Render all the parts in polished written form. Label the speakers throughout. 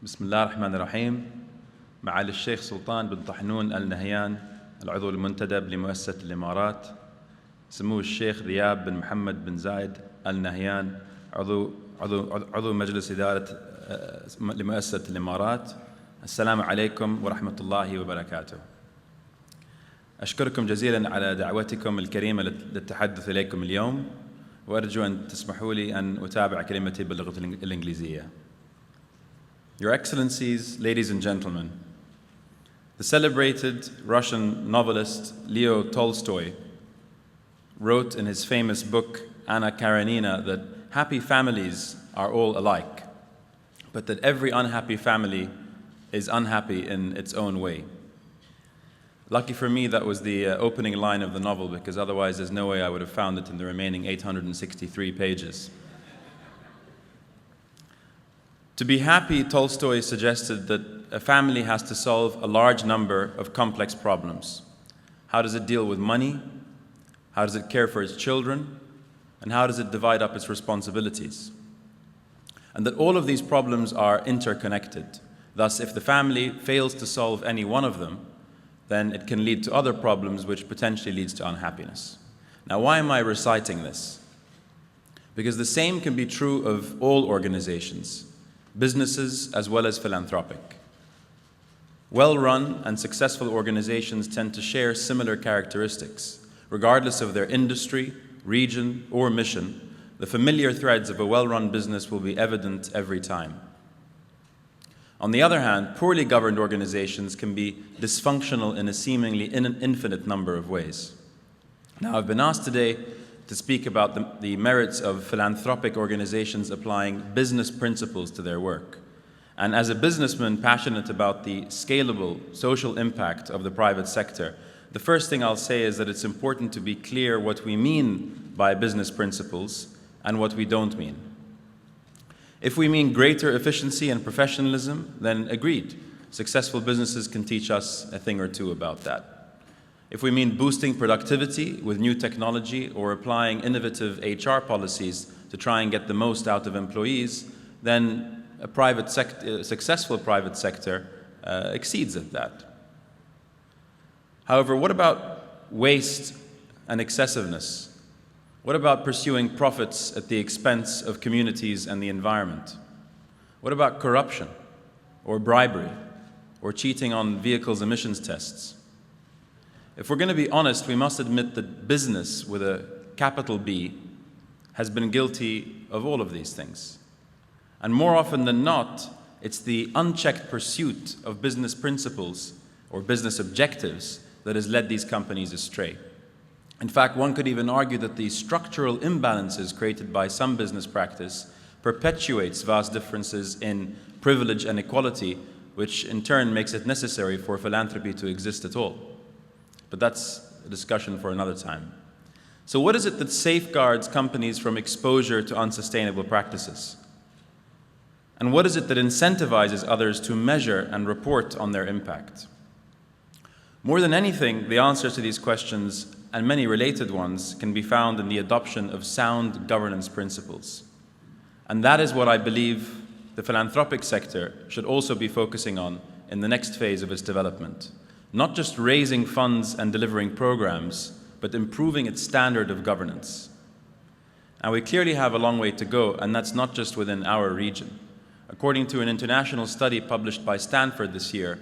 Speaker 1: بسم الله الرحمن الرحيم. معالي الشيخ سلطان بن طحنون النهيان، العضو المنتدب لمؤسسة الإمارات. سمو الشيخ رياب بن محمد بن زايد النهيان، عضو مجلس إدارة لمؤسسة الإمارات. السلام عليكم ورحمة الله وبركاته. أشكركم جزيلا على دعوتكم الكريمة للتحدث إليكم اليوم، وأرجو أن تسمحوا لي أن أتابع كلمتي باللغة الإنجليزية. Your Excellencies, ladies and gentlemen, the celebrated Russian novelist Leo Tolstoy wrote in his famous book Anna Karenina that happy families are all alike, but that every unhappy family is unhappy in its own way. Lucky for me, that was the opening line of the novel, because otherwise there's no way I would have found it in the remaining 863 pages. To be happy, Tolstoy suggested that a family has to solve a large number of complex problems. How does it deal with money? How does it care for its children? And how does it divide up its responsibilities? And that all of these problems are interconnected. Thus, if the family fails to solve any one of them, then it can lead to other problems, which potentially leads to unhappiness. Now, why am I reciting this? Because the same can be true of all organizations, businesses as well as philanthropic. Well-run and successful organizations tend to share similar characteristics. Regardless of their industry, region, or mission, the familiar threads of a well-run business will be evident every time. On the other hand, poorly governed organizations can be dysfunctional in a seemingly infinite number of ways. Now, I've been asked today to speak about the merits of philanthropic organizations applying business principles to their work. And as a businessman passionate about the scalable social impact of the private sector, the first thing I'll say is that it's important to be clear what we mean by business principles and what we don't mean. If we mean greater efficiency and professionalism, then agreed. Successful businesses can teach us a thing or two about that. If we mean boosting productivity with new technology or applying innovative HR policies to try and get the most out of employees, then a successful private sector exceeds at that. However, what about waste and excessiveness? What about pursuing profits at the expense of communities and the environment? What about corruption or bribery or cheating on vehicles emissions tests? If we're going to be honest, we must admit that business with a capital B has been guilty of all of these things. And more often than not, it's the unchecked pursuit of business principles or business objectives that has led these companies astray. In fact, one could even argue that the structural imbalances created by some business practice perpetuates vast differences in privilege and equality, which in turn makes it necessary for philanthropy to exist at all. But that's a discussion for another time. So what is it that safeguards companies from exposure to unsustainable practices? And what is it that incentivizes others to measure and report on their impact? More than anything, the answers to these questions, and many related ones, can be found in the adoption of sound governance principles. And that is what I believe the philanthropic sector should also be focusing on in the next phase of its development. Not just raising funds and delivering programs, but improving its standard of governance. And we clearly have a long way to go, and that's not just within our region. According to an international study published by Stanford this year,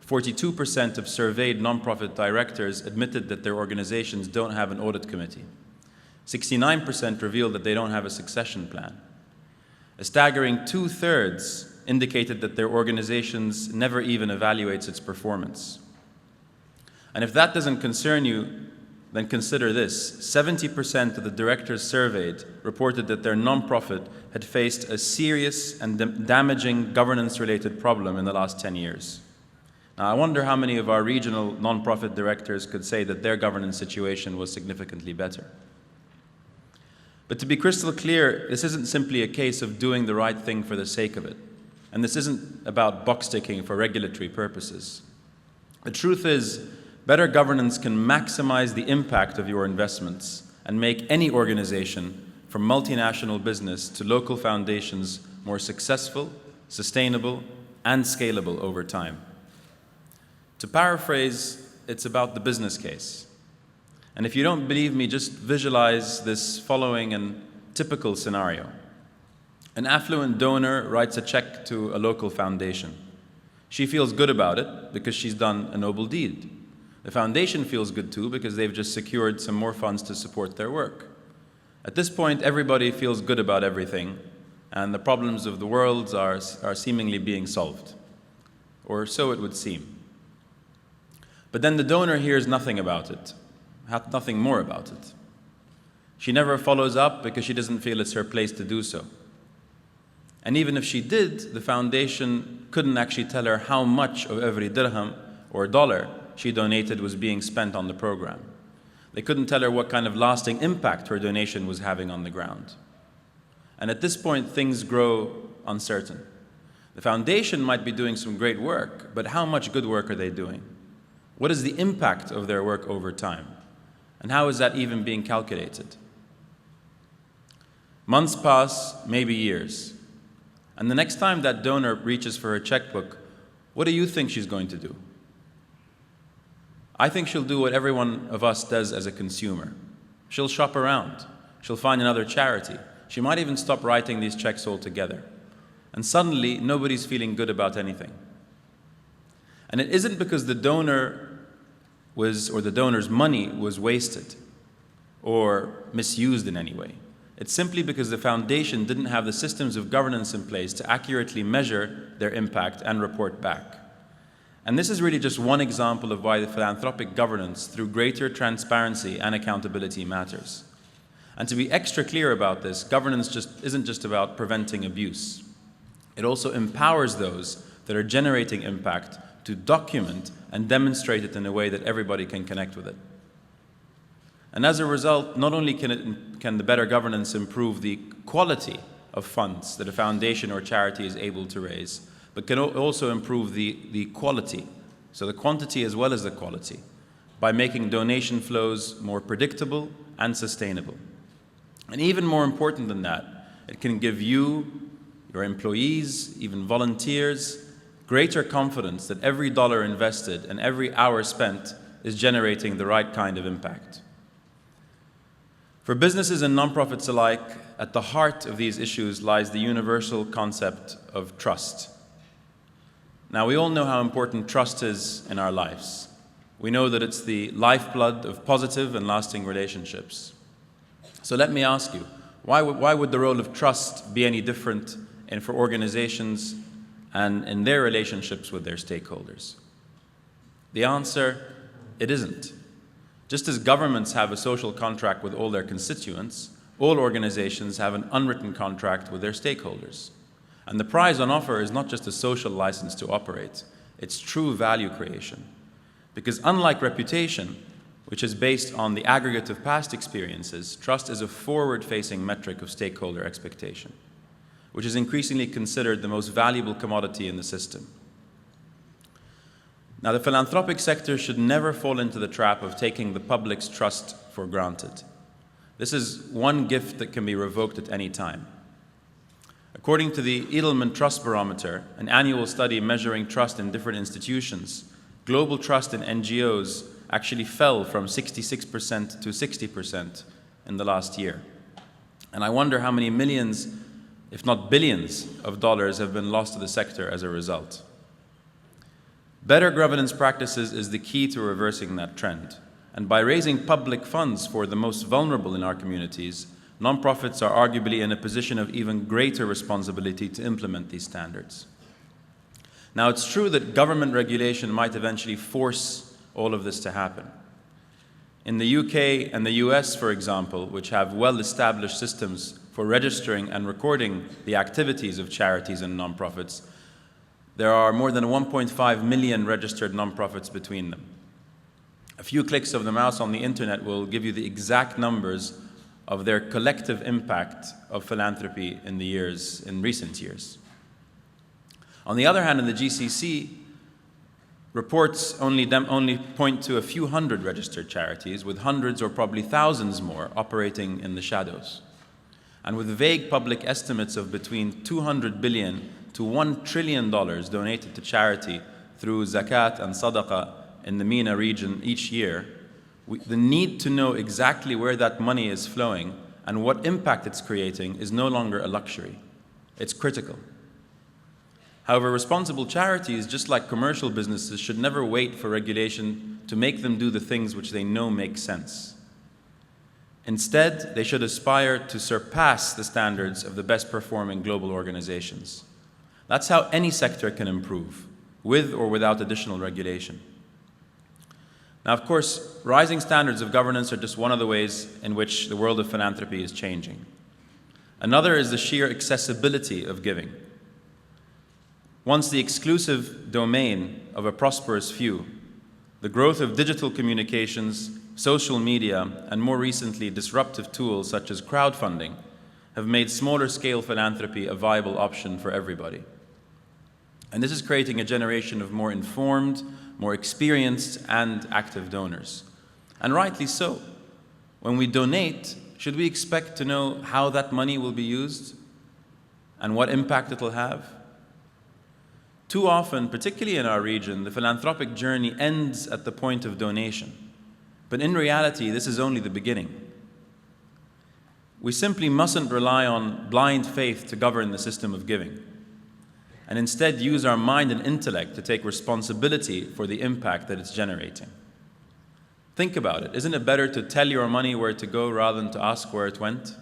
Speaker 1: 42% of surveyed nonprofit directors admitted that their organizations don't have an audit committee. 69% revealed that they don't have a succession plan. A staggering 2/3 indicated that their organizations never even evaluates its performance. And if that doesn't concern you, then consider this. 70% of the directors surveyed reported that their nonprofit had faced a serious and damaging governance-related problem in the last 10 years. Now, I wonder how many of our regional nonprofit directors could say that their governance situation was significantly better. But to be crystal clear, this isn't simply a case of doing the right thing for the sake of it. And this isn't about box-ticking for regulatory purposes. The truth is, better governance can maximize the impact of your investments and make any organization, from multinational business to local foundations, more successful, sustainable, and scalable over time. To paraphrase, it's about the business case. And if you don't believe me, just visualize this following a typical scenario. An affluent donor writes a check to a local foundation. She feels good about it because she's done a noble deed. The foundation feels good too because they've just secured some more funds to support their work. At this point, everybody feels good about everything, and the problems of the world are seemingly being solved. Or so it would seem. But then the donor hears nothing about it, nothing more about it. She never follows up because she doesn't feel it's her place to do so. And even if she did, the foundation couldn't actually tell her how much of every dirham or dollar she donated was being spent on the program. They couldn't tell her what kind of lasting impact her donation was having on the ground. And at this point, things grow uncertain. The foundation might be doing some great work, but how much good work are they doing? What is the impact of their work over time? And how is that even being calculated? Months pass, maybe years. And the next time that donor reaches for her checkbook, what do you think she's going to do? I think she'll do what every one of us does as a consumer. She'll shop around. She'll find another charity. She might even stop writing these checks altogether. And suddenly, nobody's feeling good about anything. And it isn't because the donor or the donor's money was wasted or misused in any way. It's simply because the foundation didn't have the systems of governance in place to accurately measure their impact and report back. And this is really just one example of why the philanthropic governance through greater transparency and accountability matters. And to be extra clear about this, governance isn't just about preventing abuse. It also empowers those that are generating impact to document and demonstrate it in a way that everybody can connect with it. And as a result, not only can the better governance improve the quality of funds that a foundation or charity is able to raise, but can also improve the quality, so the quantity as well as the quality, by making donation flows more predictable and sustainable. And even more important than that, it can give you, your employees, even volunteers, greater confidence that every dollar invested and every hour spent is generating the right kind of impact. For businesses and nonprofits alike, at the heart of these issues lies the universal concept of trust. Now, we all know how important trust is in our lives. We know that it's the lifeblood of positive and lasting relationships. So let me ask you, why would the role of trust be any different for organizations and in their relationships with their stakeholders? The answer, it isn't. Just as governments have a social contract with all their constituents, all organizations have an unwritten contract with their stakeholders. And the prize on offer is not just a social license to operate, it's true value creation. Because unlike reputation, which is based on the aggregate of past experiences, trust is a forward-facing metric of stakeholder expectation, which is increasingly considered the most valuable commodity in the system. Now, the philanthropic sector should never fall into the trap of taking the public's trust for granted. This is one gift that can be revoked at any time. According to the Edelman Trust Barometer, an annual study measuring trust in different institutions, global trust in NGOs actually fell from 66% to 60% in the last year. And I wonder how many millions, if not billions, of dollars have been lost to the sector as a result. Better governance practices is the key to reversing that trend. And by raising public funds for the most vulnerable in our communities, nonprofits are arguably in a position of even greater responsibility to implement these standards. Now, it's true that government regulation might eventually force all of this to happen. In the UK and the US, for example, which have well-established systems for registering and recording the activities of charities and nonprofits, there are more than 1.5 million registered nonprofits between them. A few clicks of the mouse on the internet will give you the exact numbers of their collective impact of philanthropy in recent years. On the other hand, in the GCC, reports only point to a few hundred registered charities, with hundreds or probably thousands more operating in the shadows, and with vague public estimates of between 200 billion to $1 trillion donated to charity through zakat and sadaqah in the MENA region each year, the need to know exactly where that money is flowing and what impact it's creating is no longer a luxury. It's critical. However, responsible charities, just like commercial businesses, should never wait for regulation to make them do the things which they know make sense. Instead, they should aspire to surpass the standards of the best performing global organizations. That's how any sector can improve, with or without additional regulation. Now, of course, rising standards of governance are just one of the ways in which the world of philanthropy is changing. Another is the sheer accessibility of giving. Once the exclusive domain of a prosperous few, the growth of digital communications, social media, and more recently disruptive tools such as crowdfunding have made smaller scale philanthropy a viable option for everybody. And this is creating a generation of more informed, more experienced, and active donors. And rightly so. When we donate, should we expect to know how that money will be used and what impact it will have? Too often, particularly in our region, the philanthropic journey ends at the point of donation. But in reality, this is only the beginning. We simply mustn't rely on blind faith to govern the system of giving, and instead use our mind and intellect to take responsibility for the impact that it's generating. Think about it. Isn't it better to tell your money where to go rather than to ask where it went?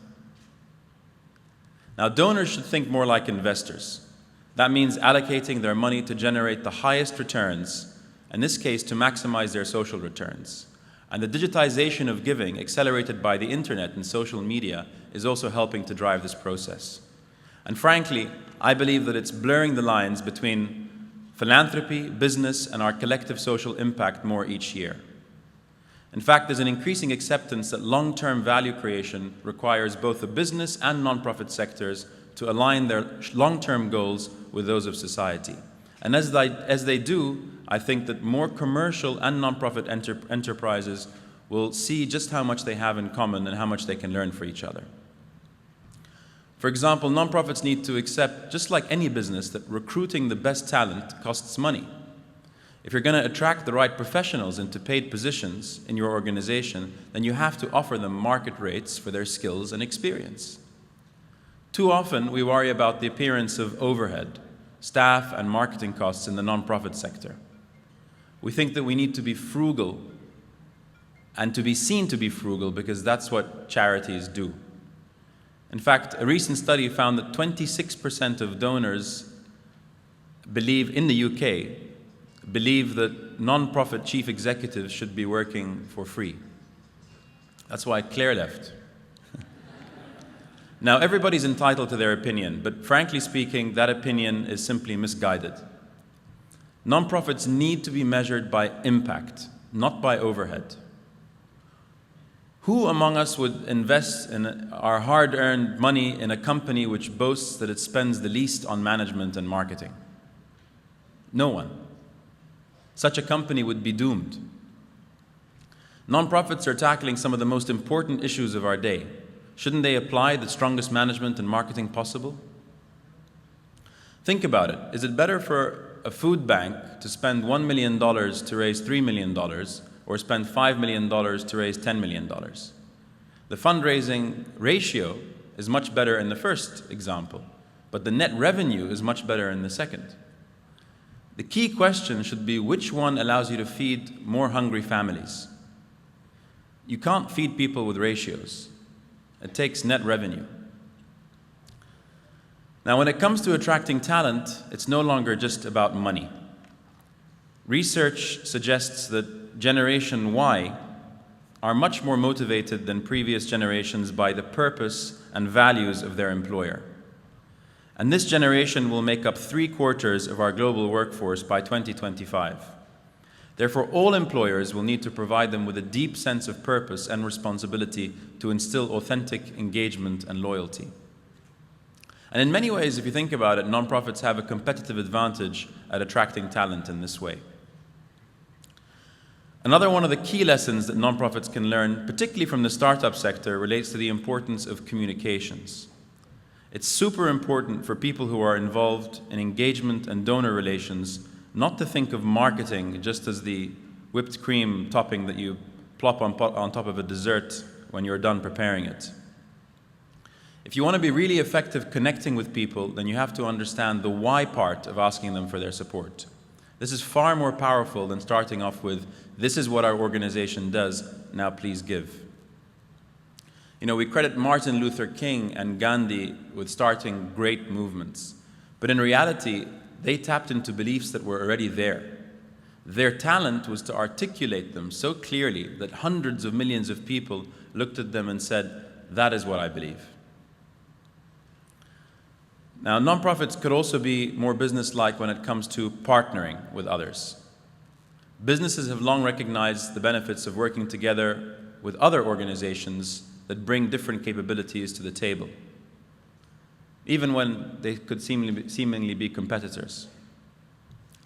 Speaker 1: Now, donors should think more like investors. That means allocating their money to generate the highest returns, in this case to maximize their social returns. And the digitization of giving, accelerated by the internet and social media, is also helping to drive this process. And frankly, I believe that it's blurring the lines between philanthropy, business, and our collective social impact more each year. In fact, there's an increasing acceptance that long-term value creation requires both the business and non-profit sectors to align their long-term goals with those of society. And as they do, I think that more commercial and non-profit enterprises will see just how much they have in common and how much they can learn for each other. For example, non-profits need to accept, just like any business, that recruiting the best talent costs money. If you're going to attract the right professionals into paid positions in your organization, then you have to offer them market rates for their skills and experience. Too often, we worry about the appearance of overhead, staff, and marketing costs in the non-profit sector. We think that we need to be frugal and to be seen to be frugal because that's what charities do. In fact, a recent study found that 26% of donors in the UK believe that non-profit chief executives should be working for free. That's why Claire left. Now, everybody's entitled to their opinion, but frankly speaking, that opinion is simply misguided. Nonprofits need to be measured by impact, not by overhead. Who among us would invest in our hard-earned money in a company which boasts that it spends the least on management and marketing? No one. Such a company would be doomed. Nonprofits are tackling some of the most important issues of our day. Shouldn't they apply the strongest management and marketing possible? Think about it. Is it better for a food bank to spend $1 million to raise $3 million or spend $5 million to raise $10 million? The fundraising ratio is much better in the first example, but the net revenue is much better in the second. The key question should be which one allows you to feed more hungry families. You can't feed people with ratios. It takes net revenue. Now, when it comes to attracting talent, it's no longer just about money. Research suggests that Generation Y are much more motivated than previous generations by the purpose and values of their employer. And this generation will make up 3/4 of our global workforce by 2025. Therefore, all employers will need to provide them with a deep sense of purpose and responsibility to instill authentic engagement and loyalty. And in many ways, if you think about it, nonprofits have a competitive advantage at attracting talent in this way. Another one of the key lessons that nonprofits can learn, particularly from the startup sector, relates to the importance of communications. It's super important for people who are involved in engagement and donor relations not to think of marketing just as the whipped cream topping that you plop on top of a dessert when you're done preparing it. If you want to be really effective connecting with people, then you have to understand the why part of asking them for their support. This is far more powerful than starting off with, this is what our organization does, now please give. You know, we credit Martin Luther King and Gandhi with starting great movements. But in reality, they tapped into beliefs that were already there. Their talent was to articulate them so clearly that hundreds of millions of people looked at them and said, that is what I believe. Now, nonprofits could also be more business-like when it comes to partnering with others. Businesses have long recognized the benefits of working together with other organizations that bring different capabilities to the table, even when they could seemingly be competitors.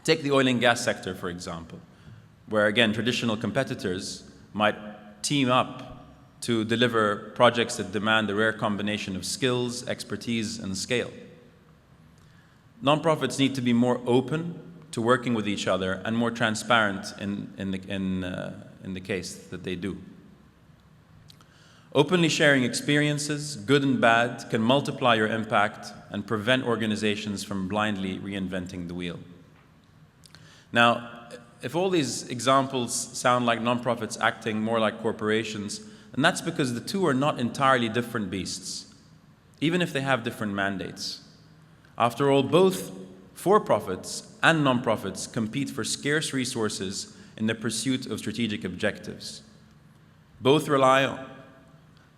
Speaker 1: Take the oil and gas sector, for example, where, again, traditional competitors might team up to deliver projects that demand a rare combination of skills, expertise, and scale. Nonprofits need to be more open to working with each other and more transparent in the case that they do. Openly sharing experiences, good and bad, can multiply your impact and prevent organizations from blindly reinventing the wheel. Now, if all these examples sound like nonprofits acting more like corporations, then that's because the two are not entirely different beasts, even if they have different mandates. After all, both for-profits and nonprofits compete for scarce resources in the pursuit of strategic objectives. Both rely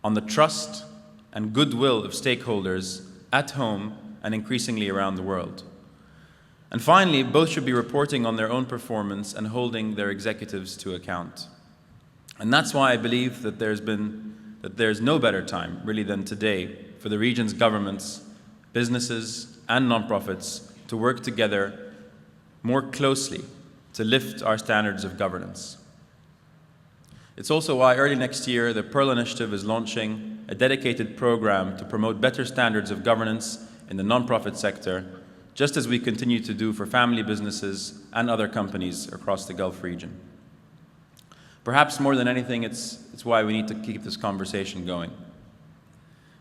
Speaker 1: on the trust and goodwill of stakeholders at home and increasingly around the world. And finally, both should be reporting on their own performance and holding their executives to account. And that's why I believe that there's no better time, really, than today for the region's governments, businesses, and nonprofits to work together more closely to lift our standards of governance. It's also why early next year, the Pearl Initiative is launching a dedicated program to promote better standards of governance in the nonprofit sector, just as we continue to do for family businesses and other companies across the Gulf region. Perhaps more than anything, it's why we need to keep this conversation going.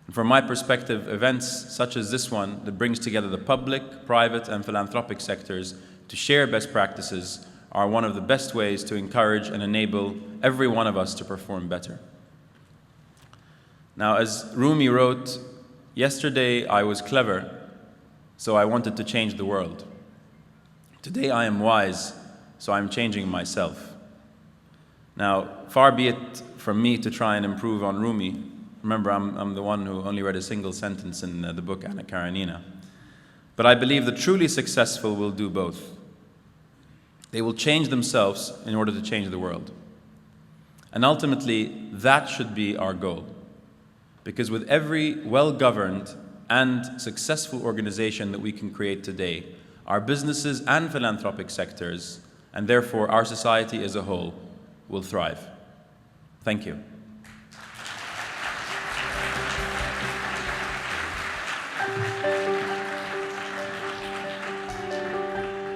Speaker 1: And from my perspective, events such as this one that brings together the public, private, and philanthropic sectors to share best practices are one of the best ways to encourage and enable every one of us to perform better. Now, as Rumi wrote, yesterday I was clever, so I wanted to change the world. Today I am wise, so I'm changing myself. Now, far be it from me to try and improve on Rumi. Remember, I'm the one who only read a single sentence in the book Anna Karenina. But I believe the truly successful will do both. They will change themselves in order to change the world. And ultimately, that should be our goal. Because with every well-governed and successful organization that we can create today, our businesses and philanthropic sectors, and therefore our society as a whole, will thrive. Thank you.